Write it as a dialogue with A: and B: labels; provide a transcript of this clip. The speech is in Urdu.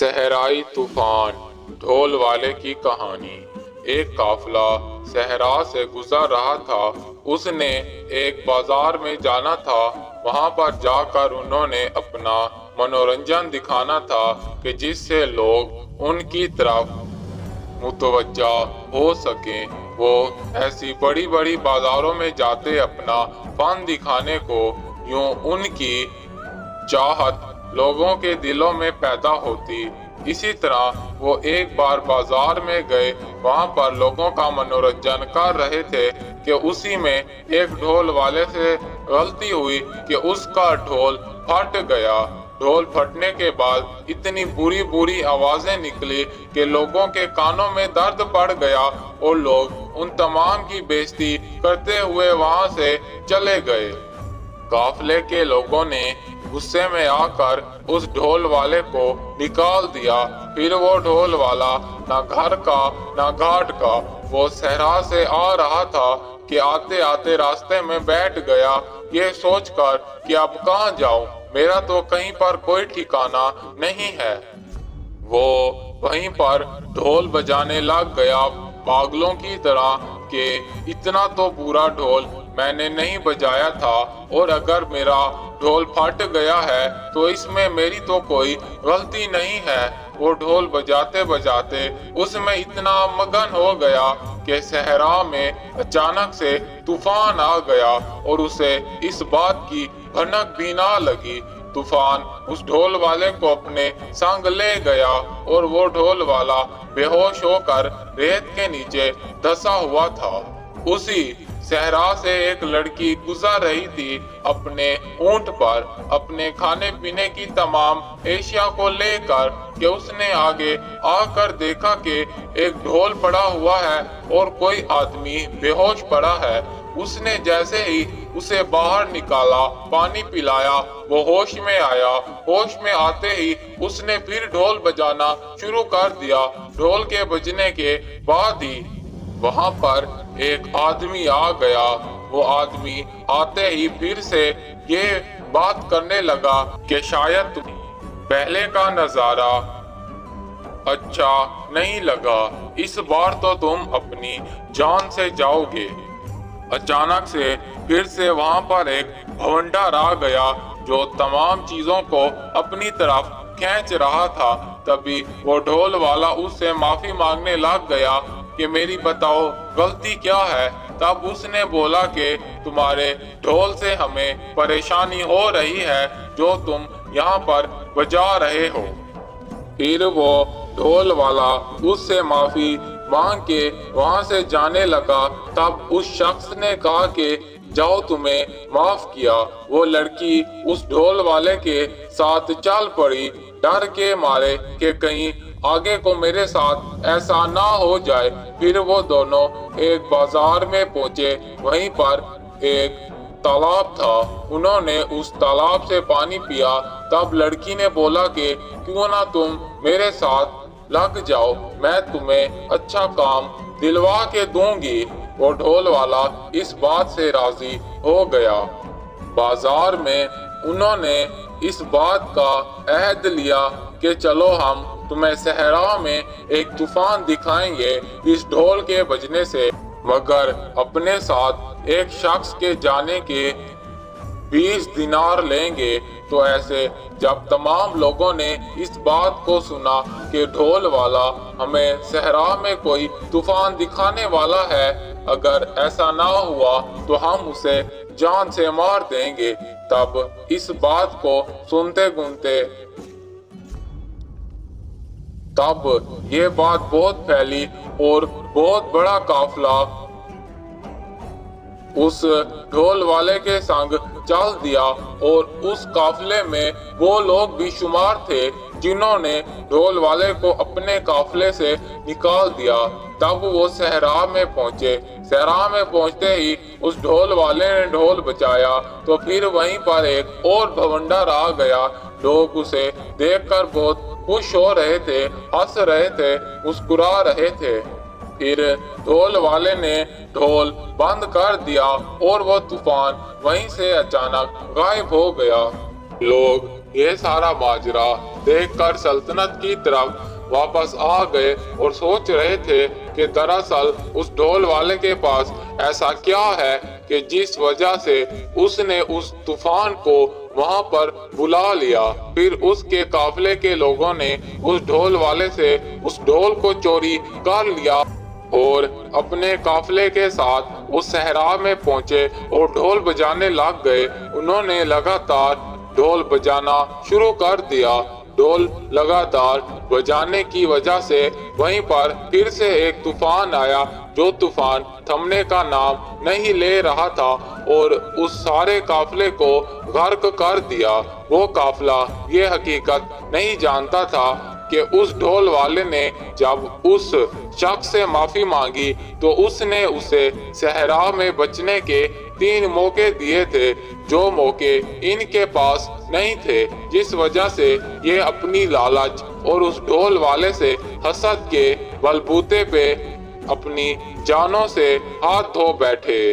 A: صحرائی طوفان ڈھول والے کی کہانی۔ ایک قافلہ صحرا سے گزر رہا تھا۔ اس نے ایک بازار میں جانا تھا۔ وہاں پر جا کر انہوں نے اپنا منورنجن دکھانا تھا کہ جس سے لوگ ان کی طرف متوجہ ہو سکیں۔ وہ ایسی بڑی بڑی بازاروں میں جاتے اپنا فن دکھانے کو، یوں ان کی چاہت لوگوں کے دلوں میں پیدا ہوتی۔ اسی طرح وہ ایک بار بازار میں گئے، وہاں پر لوگوں کا منورنجن کر رہے تھے کہ اسی میں ایک ڈھول والے سے غلطی ہوئی کہ اس کا ڈھول پھٹ گیا۔ ڈھول پھٹنے کے بعد اتنی بری بری آوازیں نکلی کہ لوگوں کے کانوں میں درد پڑ گیا اور لوگ ان تمام کی بے عزتی کرتے ہوئے وہاں سے چلے گئے۔ قافلے کے لوگوں نے غصے میں آ کر اس ڈھول والے کو نکال دیا۔ پھر وہ ڈھول والا نہ گھر کا نہ گھاٹ کا، وہ صحرا سے آ رہا تھا کہ آتے آتے راستے میں بیٹھ گیا، یہ سوچ کر کہ اب کہاں جاؤں، میرا تو کہیں پر کوئی ٹھکانہ نہیں ہے۔ وہ وہیں پر ڈھول بجانے لگ گیا پاگلوں کی طرح کہ اتنا تو برا ڈھول میں نے نہیں بجایا تھا، اور اگر میرا ڈھول پھٹ گیا ہے تو اس میں میری تو کوئی غلطی نہیں ہے۔ وہ ڈھول بجاتے بجاتے اس میں اتنا مگن ہو گیا کہ صحرا میں اچانک سے طوفان آ گیا اور اسے اس بات کی بھنک بھی نہ لگی۔ طوفان اس ڈھول والے کو اپنے سنگ لے گیا اور وہ ڈھول والا بے ہوش ہو کر ریت کے نیچے دھسا ہوا تھا۔ اسی صحرا سے ایک لڑکی گزر رہی تھی اپنے اونٹ پر اپنے کھانے پینے کی تمام اشیاء کو لے کر کہ اس نے آگے آ کر دیکھا کہ ایک ڈھول پڑا ہوا ہے اور کوئی آدمی بے ہوش پڑا ہے۔ اس نے جیسے ہی اسے باہر نکالا، پانی پلایا، وہ ہوش میں آیا۔ ہوش میں آتے ہی اس نے پھر ڈھول بجانا شروع کر دیا۔ ڈھول کے بجنے کے بعد ہی وہاں پر ایک آدمی آ گیا۔ وہ آدمی آتے ہی پھر سے یہ بات کرنے لگا کہ شاید تمہیں پہلے کا نظارہ اچھا نہیں لگا، اس بار تو تم اپنی جان سے جاؤ گے۔ اچانک سے پھر سے وہاں پر ایک بھونڈار آ گیا جو تمام چیزوں کو اپنی طرف کھینچ رہا تھا۔ تبھی وہ ڈھول والا اس سے معافی مانگنے لگ گیا کہ میری بتاؤ غلطی کیا ہے۔ تب اس نے بولا کہ تمہارے ڈھول سے ہمیں پریشانی ہو رہی ہے جو تم یہاں پر بجا رہے ہو۔ پھر وہ ڈھول والا اس سے معافی مانگ کے وہاں سے جانے لگا۔ تب اس شخص نے کہا کہ جاؤ، تمہیں معاف کیا۔ وہ لڑکی اس ڈھول والے کے ساتھ چل پڑی، ڈر کے مارے کہ کہیں آگے کو میرے ساتھ ایسا نہ ہو جائے۔ پھر وہ دونوں ایک بازار میں پہنچے، وہیں پر ایک تالاب تھا۔ انہوں نے اس تالاب سے پانی پیا۔ تب لڑکی نے بولا کہ کیوں نہ تم میرے ساتھ لگ جاؤ، میں تمہیں اچھا کام دلوا کے دوں گی۔ وہ ڈھول والا اس بات سے راضی ہو گیا۔ بازار میں انہوں نے اس بات کا عہد لیا کہ چلو ہم تمہیں صحرا میں ایک طوفان دکھائیں گے اس ڈھول کے بجنے سے، مگر اپنے ساتھ ایک شخص کے جانے کے 20 دینار لیں گے۔ تو ایسے جب تمام لوگوں نے اس بات کو سنا کہ ڈھول والا ہمیں صحرا میں کوئی طوفان دکھانے والا ہے، اگر ایسا نہ ہوا تو ہم اسے جان سے مار دیں گے، تب اس بات کو سنتے گنتے تب یہ بات بہت پھیلی اور بہت بڑا قافلہ اس ڈھول والے کے سنگ چل دیا، اور اس قافلے میں وہ لوگ بھی شمار تھے جنہوں نے ڈھول والے کو اپنے قافلے سے نکال دیا۔ تب وہ صحرا میں پہنچے۔ صحرا میں پہنچتے ہی اس ڈھول والے نے ڈھول بجایا تو پھر وہیں پر ایک اور بھونڈار آ گیا۔ لوگ اسے دیکھ کر بہت خوش ہو رہے تھے، ہنس رہے تھے، مسکرا رہے تھے۔ پھر ڈھول والے نے ڈھول بند کر دیا اور وہ طوفان وہیں سے اچانک غائب ہو گیا۔ لوگ یہ سارا ماجرا دیکھ کر سلطنت کی طرف واپس آ گئے اور سوچ رہے تھے کہ دراصل اس ڈھول والے کے پاس ایسا کیا ہے کہ جس وجہ سے اس نے اس طوفان کو وہاں پر بلا لیا۔ پھر اس کے قافلے کے لوگوں نے اس ڈھول والے سے اس ڈھول کو چوری کر لیا اور اپنے قافلے کے ساتھ اس صحرا میں پہنچے اور ڈھول بجانے لگ گئے۔ انہوں نے لگاتار ڈھول بجانا شروع کر دیا۔ ڈھول لگاتار بجانے کی وجہ سے وہیں پر پھر سے ایک طوفان آیا جو طوفان تھمنے کا نام نہیں لے رہا تھا اور اس سارے قافلے کو غرق کر دیا۔ وہ قافلہ یہ حقیقت نہیں جانتا تھا کہ اس ڈھول والے نے جب اس شخص سے معافی مانگی تو اس نے اسے صحرا میں بچنے کے 3 موقع دیے تھے، جو موقع ان کے پاس نہیں تھے، جس وجہ سے یہ اپنی لالچ اور اس ڈھول والے سے حسد کے بلبوتے پہ اپنی جانوں سے ہاتھ دھو بیٹھے۔